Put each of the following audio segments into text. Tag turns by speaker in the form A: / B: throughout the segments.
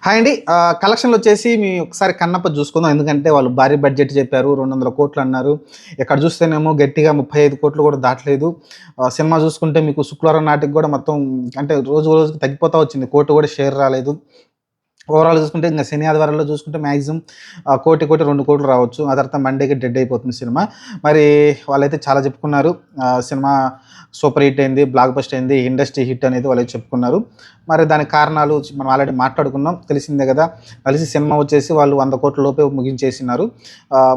A: Hi అండి. కలెక్షన్‌లొచ్చేసి ఒకసారి 'కన్నప్ప' చూసుకుందాం. ఎందుకంటే వాళ్ళు భారీ బడ్జెట్ చెప్పారు. 200,00,00,000 అన్నారు. ఎక్కడ చూస్తేనేమో గట్టిగా 35,00,00,000 కూడా దాటలేదు. సినిమా చూసుకుంటే మీకు శుక్రవారం నాటికి కూడా మొత్తం అంటే రోజు రోజుకి తగ్గిపోతా వచ్చింది. 1,00,00,000 కూడా షేర్ రాలేదు. ఓవరాల్ చూసుకుంటే ఇంక శని, ఆదివారాల్లో చూసుకుంటే మాక్సిమం 1,00,00,000, 2,00,00,000 రావచ్చు. ఆ తర్వాత మండేకి డెడ్ అయిపోతుంది సినిమా. మరి వాళ్ళైతే చాలా చెప్పుకున్నారు. సినిమా సూపర్ హిట్ అయింది, బ్లాక్ బస్టర్ అయింది, ఇండస్ట్రీ హిట్ అనేది వాళ్ళైతే చెప్పుకున్నారు. మరి దానికి కారణాలు మనం ఆల్రెడీ మాట్లాడుకున్నాం. తెలిసిందే కదా! కలిసి సినిమా వచ్చేసి వాళ్ళు 100,00,00,000 లోపే ముగించేసినారు.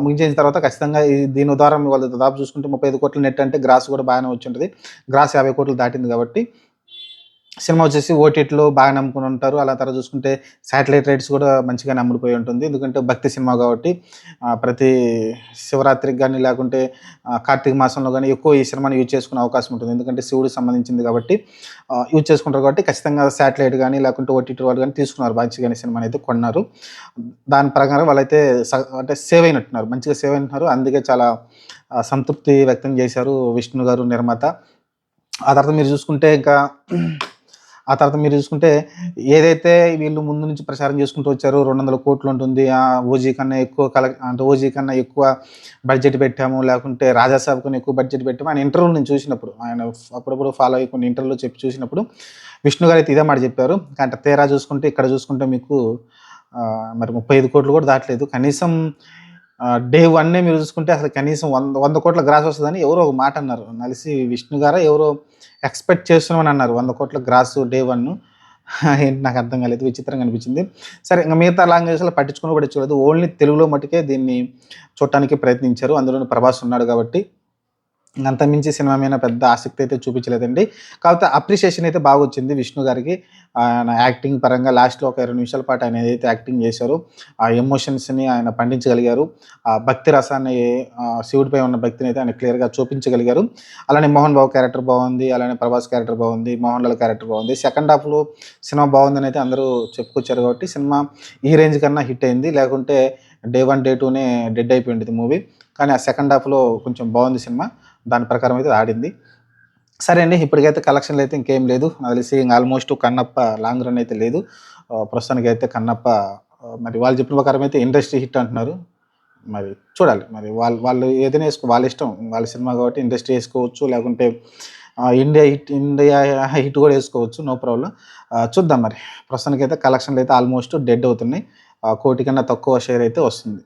A: ముగించేసిన తర్వాత ఖచ్చితంగా దీని ద్వారా వాళ్ళు దాదాపు చూసుకుంటే 35,00,00,000 నెట్ అంటే గ్రాస్ కూడా బాగానే వచ్చుంటది. గ్రాస్ 50,00,00,000 దాటింది కాబట్టి సినిమా వచ్చేసి ఓటీటీలో బాగా నమ్ముకొని ఉంటారు. అలా తర్వాత చూసుకుంటే శాటిలైట్ రైట్స్ కూడా మంచిగానే అమ్ముడుపోయి ఉంటుంది. ఎందుకంటే భక్తి సినిమా కాబట్టి ప్రతి శివరాత్రికి గాని, లేకుంటే కార్తీక మాసంలో గాని ఎక్కువ ఈ సినిమాని యూజ్ చేసుకునే అవకాశం ఉంటుంది. ఎందుకంటే శివుడికి సంబంధించింది కాబట్టి యూజ్ చేసుకుంటారు కాబట్టి ఖచ్చితంగా శాటిలైట్ గాని, లేకుంటే ఓటీటీ వాళ్ళు గాని తీసుకున్నారు. మంచిగానే సినిమానైతే కొన్నారు. దాని ప్రకారం వాళ్ళైతే అంటే సేవ్ అయినట్టున్నారు. మంచిగా సేవ్ అయినట్టున్నారు. అందుకే చాలా సంతృప్తి వ్యక్తం చేశారు విష్ణు గారు, నిర్మాత. ఆ తర్వాత మీరు చూసుకుంటే ఇంకా ఆ తర్వాత మీరు చూసుకుంటే ఏదైతే వీళ్ళు ముందు నుంచి ప్రచారం చేసుకుంటూ వచ్చారో 200,00,00,000 ఉంటుంది. 'ఓజీ' కన్నా ఎక్కువ అంటే 'ఓజీ' కన్నా ఎక్కువ బడ్జెట్ పెట్టాము. లేకుంటే 'రాజాసాబ్' కన్నా ఎక్కువ బడ్జెట్ పెట్టాము. ఆయన ఇంటర్వ్యూలు నేను చూసినప్పుడు, ఆయన అప్పుడప్పుడు ఫాలో అయ్యి కొన్ని ఇంటర్వ్యూలో చెప్పి చూసినప్పుడు విష్ణు గారు అయితే ఇదే మాట చెప్పారు. అంటే తీరా చూసుకుంటే ఇక్కడ చూసుకుంటే మీకు మరి 35,00,00,000 కూడా దాటలేదు. కనీసం డే వన్నే మీరు చూసుకుంటే అసలు కనీసం 100,00,00,000 గ్రాస్ వస్తదని ఎవరో ఒక మాట అన్నారు. నాకు తెలిసి విష్ణు గారో ఎవరో ఎక్స్‌పెక్ట్ చేస్తున్నామని అన్నారు. 100,00,00,000 గ్రాసు డే 1 ఏంటి నాకు అర్థం కాలేదు. విచిత్రంగా అనిపించింది. సరే ఇంక మిగతా లాంగ్వేజ్‌లో పట్టించుకొని కూడా చూడలేదు. ఓన్లీ తెలుగులో మట్టుకే దీన్ని చూడటానికి ప్రయత్నించారు. అందులోను ప్రభాస్ ఉన్నాడు కాబట్టి అంతకుమించి సినిమా మీద పెద్ద ఆసక్తి అయితే చూపించలేదండి. కాకపోతే అప్రిషియేషన్ అయితే బాగొచ్చింది విష్ణు గారికి. ఆయన యాక్టింగ్ పరంగా లాస్ట్‌లో ఒక 20 నిమిషాల పాటు ఆయన ఏదైతే యాక్టింగ్ చేశారో, ఆ ఎమోషన్స్‌ని ఆయన పండించగలిగారు. ఆ భక్తి రసాన్ని శివుడిపై ఉన్న భక్తిని అయితే ఆయన క్లియర్‌గా చూపించగలిగారు. అలానే మోహన్ బాబు క్యారెక్టర్ బాగుంది. అలానే ప్రభాస్ క్యారెక్టర్ బాగుంది. మోహన్ లాల్ క్యారెక్టర్ బాగుంది. సెకండ్ హాఫ్‌లో సినిమా బాగుందని అయితే అందరూ చెప్పుకొచ్చారు కాబట్టి సినిమా ఈ రేంజ్ కన్నా హిట్ అయింది. లేకుంటే డే 1, డే 2నే డెడ్ అయిపోయి ఉండేది మూవీ. కానీ ఆ సెకండ్ హాఫ్‌లో కొంచెం బాగుంది సినిమా. దాని ప్రకారం అయితే ఆడింది. సరే అండి. ఇప్పటికైతే కలెక్షన్‌లయితే ఇంకేం లేదు. నాకు తెలిసి ఆల్మోస్ట్ 'కన్నప్ప' లాంగ్ రన్ అయితే లేదు. ప్రస్తుతానికైతే 'కన్నప్ప' మరి వాళ్ళు చెప్పిన ప్రకారం అయితే ఇండస్ట్రీ హిట్ అంటున్నారు. మరి చూడాలి. మరి వాళ్ళు ఏదైనా వాళ్ళ ఇష్టం. వాళ్ళ సినిమా కాబట్టి ఇండస్ట్రీ ఏసుకోవచ్చు. లేకుంటే ఇండియా హిట్ కూడా ఏసుకోవచ్చు. No problem. చూద్దాం మరి. ప్రస్తుతానికైతే కలెక్షన్‌లయితే ఆల్మోస్ట్ డెడ్ అవుతున్నాయి. 1,00,00,000 కన్నా తక్కువ షేర్ అయితే వస్తుంది.